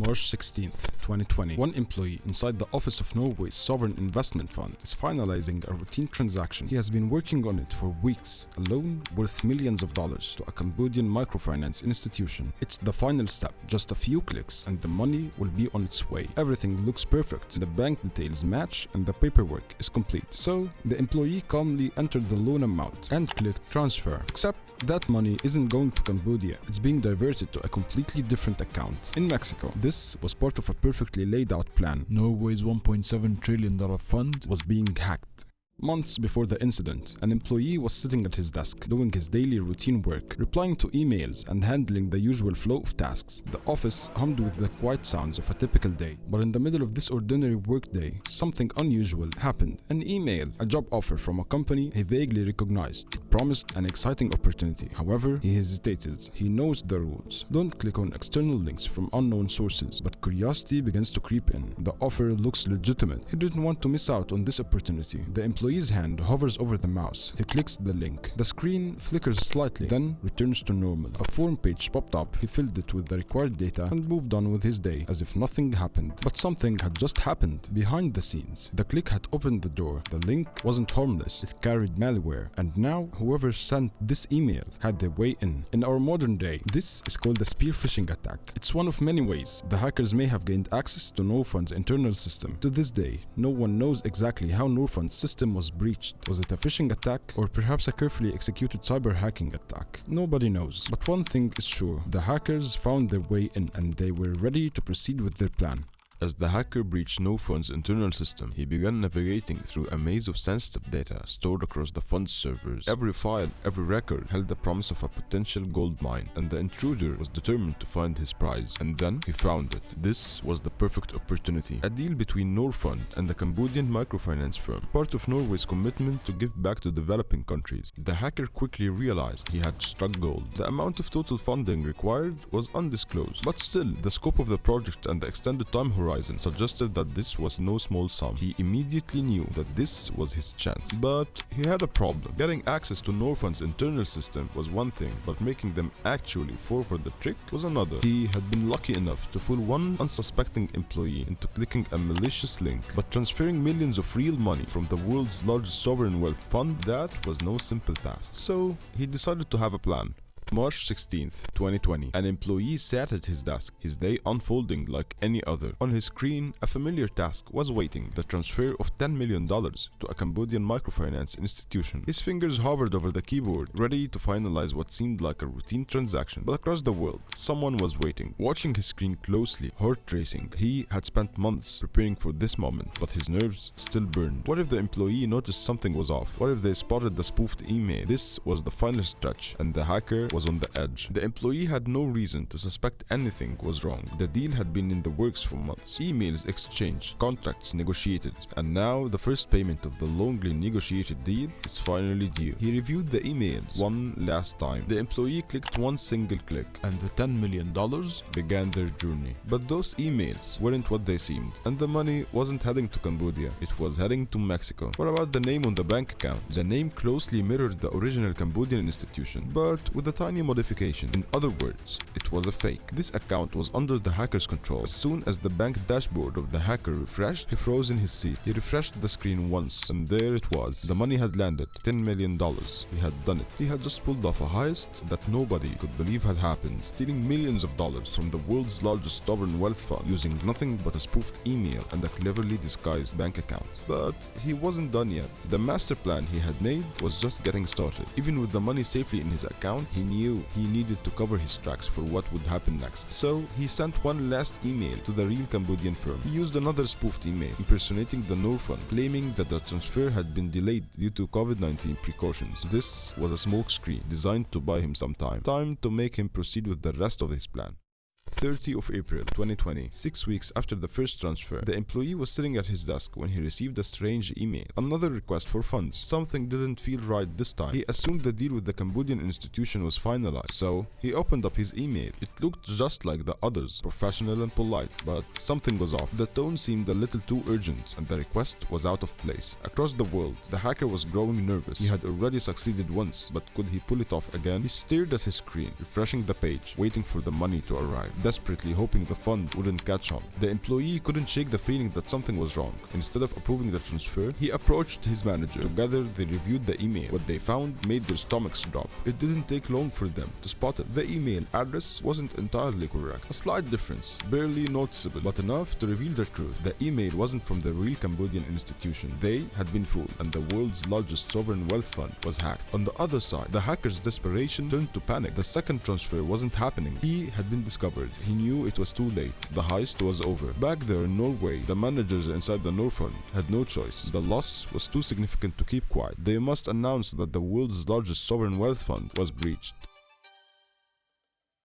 March 16th, 2020, one employee inside the office of Norway's sovereign investment fund is finalizing a routine transaction. He has been working on it for weeks, a loan worth millions of dollars to a Cambodian microfinance institution. It's the final step, just a few clicks, and the money will be on its way. Everything looks perfect, the bank details match, and the paperwork is complete. So, the employee calmly entered the loan amount and clicked transfer. Except that money isn't going to Cambodia, it's being diverted to a completely different account in Mexico. This was part of a perfectly laid out plan. Norway's $1.7 trillion fund was being hacked. Months before the incident, an employee was sitting at his desk, doing his daily routine work, replying to emails and handling the usual flow of tasks. The office hummed with the quiet sounds of a typical day. But in the middle of this ordinary workday, something unusual happened. An email, a job offer from a company he vaguely recognized. It promised an exciting opportunity. However, he hesitated. He knows the rules. Don't click on external links from unknown sources. But curiosity begins to creep in. The offer looks legitimate. He didn't want to miss out on this opportunity. The employee's hand hovers over the mouse. He clicks the link. The screen flickers slightly, then returns to normal. A form page popped up. He filled it with the required data and moved on with his day as if nothing happened. But something had just happened behind the scenes. The click had opened the door. The link wasn't harmless. It carried malware. And now, whoever sent this email had their way in. In our modern day, this is called a spear phishing attack. It's one of many ways the hackers may have gained access to Norfund's internal system. To this day, no one knows exactly how Norfund's system was breached. Was it a phishing attack or perhaps a carefully executed cyber hacking attack? Nobody knows. But one thing is sure, the hackers found their way in and they were ready to proceed with their plan. As the hacker breached Norfund's internal system, he began navigating through a maze of sensitive data stored across the fund's servers. Every file, every record held the promise of a potential gold mine, and the intruder was determined to find his prize. And then he found it. This was the perfect opportunity. A deal between Norfund and the Cambodian microfinance firm, part of Norway's commitment to give back to developing countries. The hacker quickly realized he had struck gold. The amount of total funding required was undisclosed, but still, the scope of the project and the extended time horizon suggested that this was no small sum. He immediately knew that this was his chance. But he had a problem. Getting access to Norfund's internal system was one thing, but making them actually fall for the trick was another. He had been lucky enough to fool one unsuspecting employee into clicking a malicious link, but transferring millions of real money from the world's largest sovereign wealth fund, that was no simple task. So he decided to have a plan. March 16th, 2020. An employee sat at his desk, his day unfolding like any other. On his screen, a familiar task was waiting, the transfer of $10 million to a Cambodian microfinance institution. His fingers hovered over the keyboard, ready to finalize what seemed like a routine transaction. But across the world, someone was waiting, watching his screen closely, heart racing. He had spent months preparing for this moment, but his nerves still burned. What if the employee noticed something was off? What if they spotted the spoofed email? This was the final stretch, and the hacker was on the edge. The employee had no reason to suspect anything was wrong. The deal had been in the works for months. Emails exchanged, contracts negotiated, and now the first payment of the longly negotiated deal is finally due. He reviewed the emails one last time. The employee clicked one single click, and the $10 million began their journey. But those emails weren't what they seemed, and the money wasn't heading to Cambodia. It was heading to Mexico. What about the name on the bank account? The name closely mirrored the original Cambodian institution, but with a tiny modification. In other words, it was a fake. This account was under the hacker's control. As soon as the bank dashboard of the hacker refreshed, he froze in his seat. He refreshed the screen once, and there it was. The money had landed. $10 million. He had done it. He had just pulled off a heist that nobody could believe had happened, stealing millions of dollars from the world's largest sovereign wealth fund, using nothing but a spoofed email and a cleverly disguised bank account. But he wasn't done yet. The master plan he had made was just getting started. Even with the money safely in his account, he knew he needed to cover his tracks for what would happen next. So he sent one last email to the real Cambodian firm. He used another spoofed email impersonating the Norfund, claiming that the transfer had been delayed due to COVID-19 precautions. This was a smokescreen designed to buy him some time to make him proceed with the rest of his plan. 30th of April 2020, 6 weeks after the first transfer, the employee was sitting at his desk when he received a strange email. Another request for funds. Something didn't feel right this time. He assumed the deal with the Cambodian institution was finalized, so he opened up his email. It looked just like the others, professional and polite, but something was off. The tone seemed a little too urgent, and the request was out of place. Across the world, the hacker was growing nervous. He had already succeeded once, but could he pull it off again? He stared at his screen, refreshing the page, waiting for the money to arrive. desperately hoping the fund wouldn't catch on. The employee couldn't shake the feeling that something was wrong. Instead of approving the transfer, he approached his manager. Together, they reviewed the email. What they found made their stomachs drop. It didn't take long for them to spot it. The email address wasn't entirely correct. A slight difference, barely noticeable, but enough to reveal the truth. The email wasn't from the real Cambodian institution. They had been fooled, and the world's largest sovereign wealth fund was hacked. On the other side, the hacker's desperation turned to panic. The second transfer wasn't happening. He had been discovered. He knew it was too late. The heist was over. Back there in Norway, the managers inside the Norfund had no choice. The loss was too significant to keep quiet. They must announce that the world's largest sovereign wealth fund was breached.